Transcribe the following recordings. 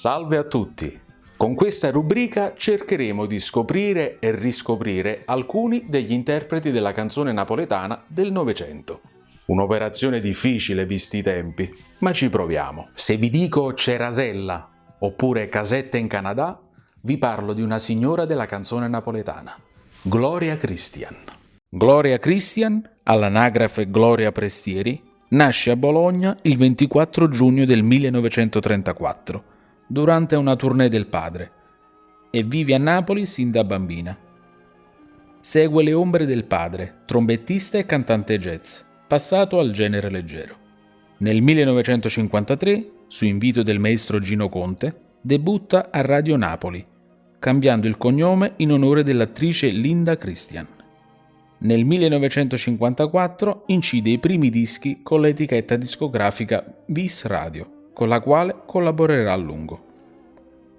Salve a tutti! Con questa rubrica cercheremo di scoprire e riscoprire alcuni degli interpreti della canzone napoletana del Novecento. Un'operazione difficile visti i tempi, ma ci proviamo. Se vi dico Cerasella oppure Casette in Canada, vi parlo di una signora della canzone napoletana, Gloria Christian. Gloria Christian, all'anagrafe Gloria Prestieri, nasce a Bologna il 24 giugno del 1934, durante una tournée del padre, e vive a Napoli sin da bambina. Segue le ombre del padre, trombettista e cantante jazz, passato al genere leggero. Nel 1953, su invito del maestro Gino Conte, debutta a Radio Napoli, cambiando il cognome in onore dell'attrice Linda Christian. Nel 1954 incide i primi dischi con l'etichetta discografica Vis Radio, con la quale collaborerà a lungo.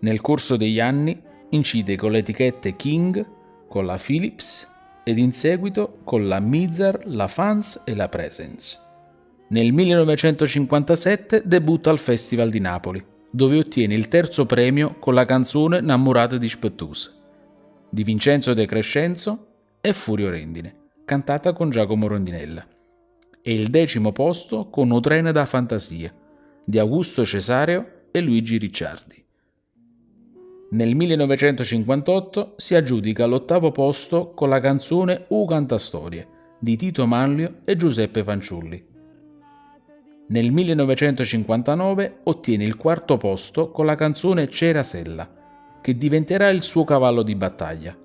Nel corso degli anni incide con le etichette King, con la Philips ed in seguito con la Mizar, la Fans e la Presence. Nel 1957 debutta al Festival di Napoli, dove ottiene il terzo premio con la canzone Namurata di Spettus, di Vincenzo De Crescenzo e Furio Rendine, cantata con Giacomo Rondinella, e il 10° posto con O treno da fantasia, di Augusto Cesareo e Luigi Ricciardi. Nel 1958 si aggiudica l'8° posto con la canzone U canta storie, di Tito Manlio e Giuseppe Fanciulli. Nel 1959 ottiene il 4° posto con la canzone Cerasella, che diventerà il suo cavallo di battaglia.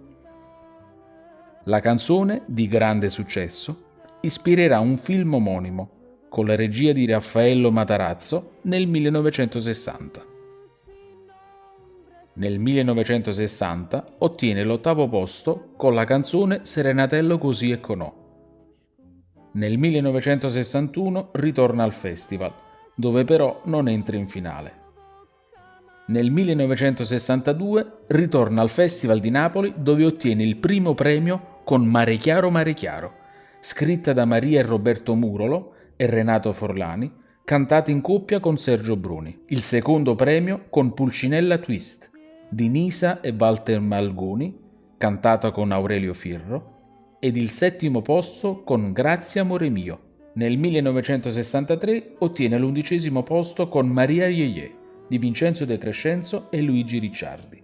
La canzone, di grande successo, ispirerà un film omonimo, con la regia di Raffaello Matarazzo nel 1960. Nel 1960 ottiene l'8° posto con la canzone Serenatello così e conò. Nel 1961 ritorna al festival, dove però non entra in finale. Nel 1962 ritorna al Festival di Napoli, dove ottiene il primo premio con Mare Chiaro, scritta da Maria e Roberto Murolo e Renato Forlani, cantata in coppia con Sergio Bruni. Il secondo premio con Pulcinella Twist, di Nisa e Walter Malguni, cantata con Aurelio Firro, ed il 7° posto con Grazie amore mio. Nel 1963 ottiene l'11° posto con Maria Ieye, di Vincenzo De Crescenzo e Luigi Ricciardi.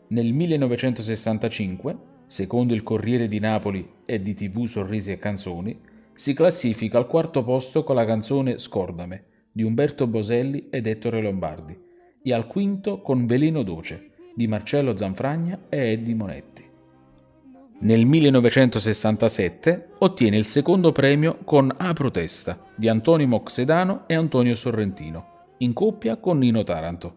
Nel 1965, secondo il Corriere di Napoli e di TV Sorrisi e Canzoni, si classifica al 4° posto con la canzone Scordame, di Umberto Boselli ed Ettore Lombardi, e al 5° con Veleno Doce, di Marcello Zanfragna e Eddie Monetti. Nel 1967 ottiene il 2° premio con A protesta, di Antonio Moxedano e Antonio Sorrentino, in coppia con Nino Taranto,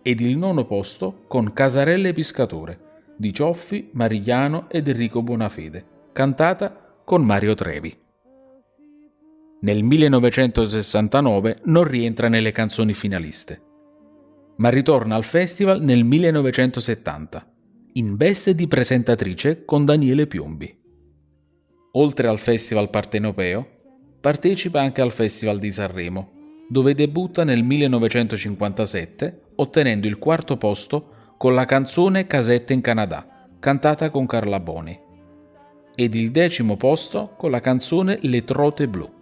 ed il 9° posto con Casarelle Piscatore, di Cioffi, Marigliano ed Enrico Bonafede, cantata con Mario Trevi. Nel 1969 non rientra nelle canzoni finaliste, ma ritorna al festival nel 1970, in veste di presentatrice con Daniele Piombi. Oltre al Festival Partenopeo, partecipa anche al Festival di Sanremo, dove debutta nel 1957 ottenendo il 4° posto con la canzone Casette in Canada, cantata con Carla Boni, ed il 10° posto con la canzone Le Trote Blu.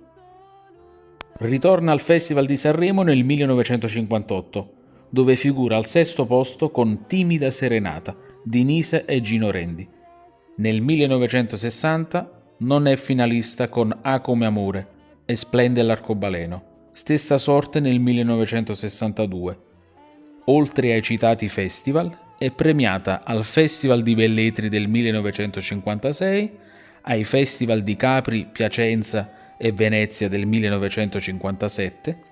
Ritorna al Festival di Sanremo nel 1958, dove figura al 6° posto con Timida Serenata di Nise e Gino Rendi. Nel 1960 non è finalista con A come amore e Splende l'arcobaleno, stessa sorte nel 1962. Oltre ai citati festival, è premiata al Festival di Velletri del 1956, ai Festival di Capri, Piacenza e Venezia del 1957,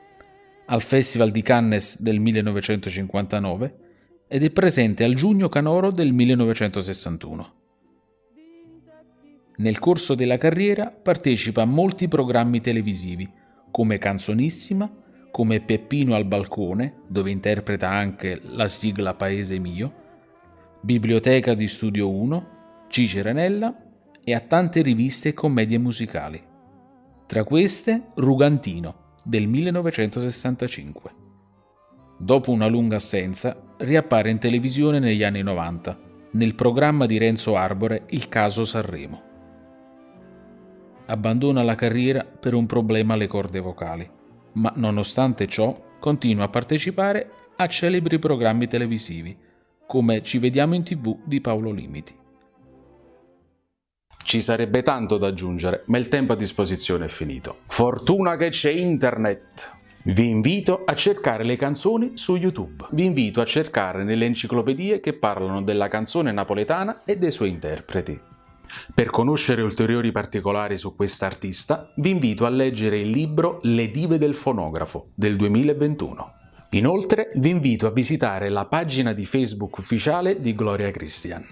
al Festival di Cannes del 1959 ed è presente al Giugno Canoro del 1961. Nel corso della carriera partecipa a molti programmi televisivi, come Canzonissima, come Peppino al balcone, dove interpreta anche la sigla Paese mio, Biblioteca di Studio 1, Ciceranella e a tante riviste e commedie musicali. Tra queste Rugantino del 1965. Dopo una lunga assenza, riappare in televisione negli anni 90, nel programma di Renzo Arbore Il caso Sanremo. Abbandona la carriera per un problema alle corde vocali, ma nonostante ciò continua a partecipare a celebri programmi televisivi, come Ci vediamo in TV di Paolo Limiti. Ci sarebbe tanto da aggiungere, ma il tempo a disposizione è finito. Fortuna che c'è internet! Vi invito a cercare le canzoni su YouTube. Vi invito a cercare nelle enciclopedie che parlano della canzone napoletana e dei suoi interpreti. Per conoscere ulteriori particolari su quest'artista, vi invito a leggere il libro Le dive del fonografo del 2021. Inoltre, vi invito a visitare la pagina di Facebook ufficiale di Gloria Christian.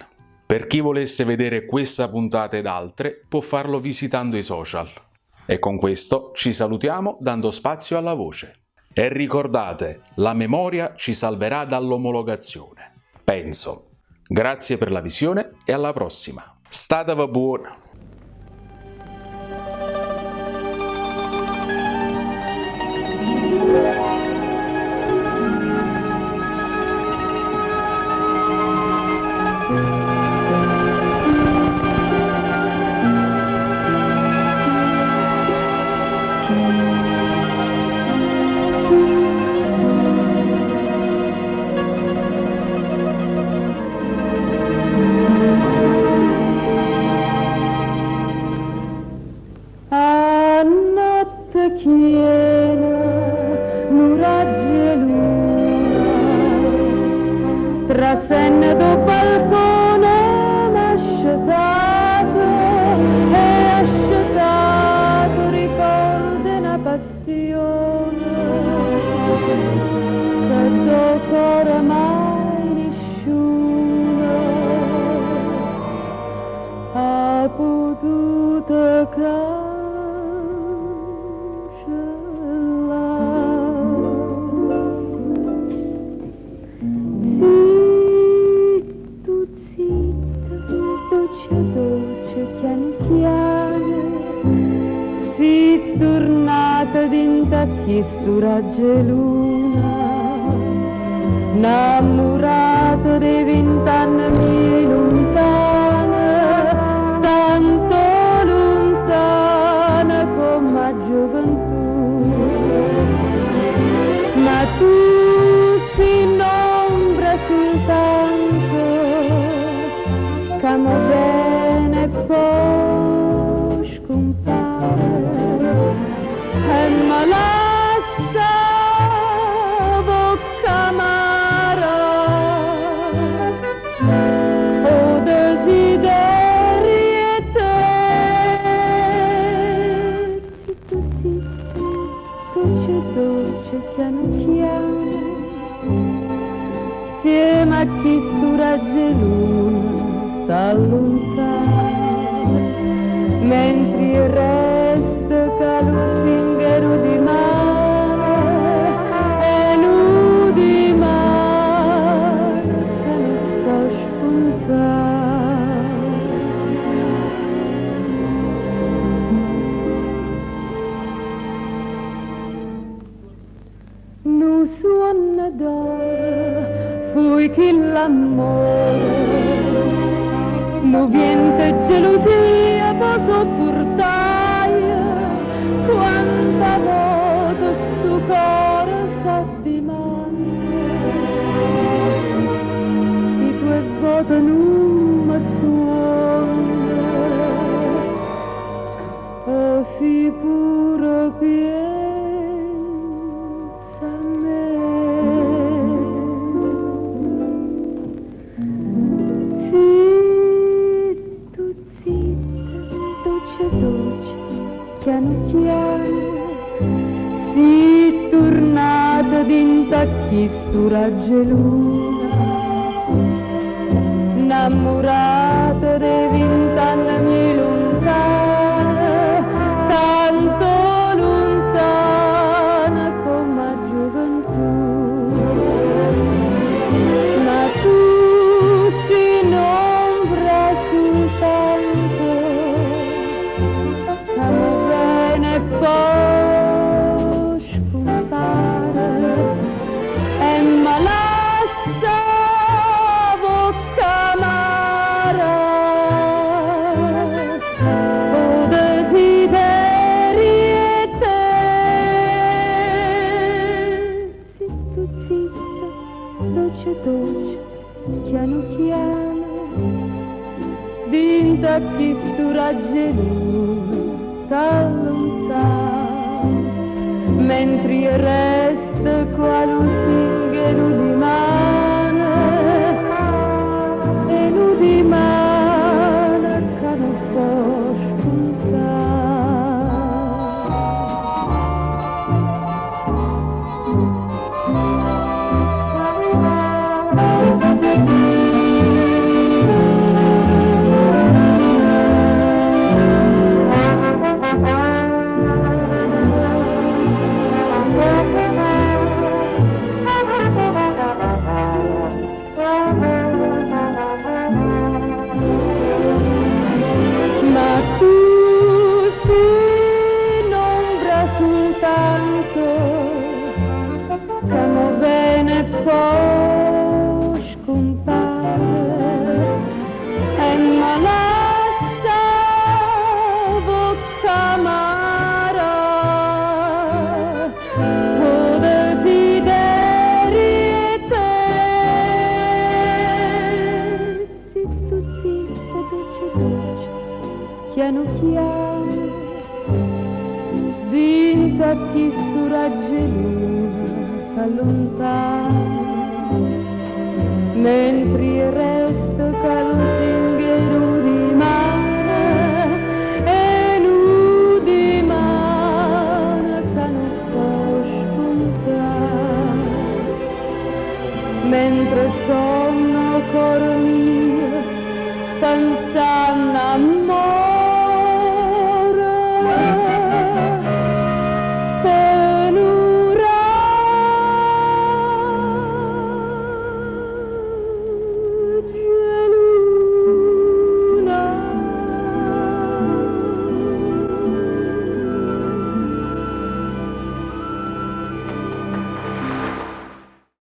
Per chi volesse vedere questa puntata ed altre, può farlo visitando i social. E con questo ci salutiamo dando spazio alla voce. E ricordate, la memoria ci salverà dall'omologazione. Penso. Grazie per la visione e alla prossima. Statevi buoni! Trasennado balcone ascetato ricorda una passione che dopo oramai nessuno ha potuto cancellare. Si tornata dinta chi sturagge luna, innamorata dei 20 anni lontana, tanto lontana come la gioventù. Ma tu sei un'ombra soltanto, che mi bene poi scompare. E mi lascia bocca amara, o desideri e te. Zitto, dolce, dolce, piano piano, insieme a chi sturagge luna t'allontana, mentre il resto che lo zingaro di mare e nu di mare che non può spuntare. Nu suona d'oro fui chi l'amore, nu viente gelosia può sopportare, quanta volta sto cuore s'addimanda, si tu è voto non mi suona, o si pure pensa a me. Dolce, piano piano, si tornata dinta chi sturagge luna, innamorata dei 20 anni lontana, tanto lontana come la gioventù. Ma tu sei un'ombra soltanto, poi scompare, e dinta chi stu raggelù t'allontana, mentre resta qualu singhiero di mano, e nu di mano che non può poi scompare e non lascia bocca amara o desideri e te. Zitto, zitto, dolce, dolce, piano piano vinta chi stu raggeluna allontana, mentre il resto che lo singhiero di mano e nu di mano che non può spuntare, mentre sono cor mio pensando a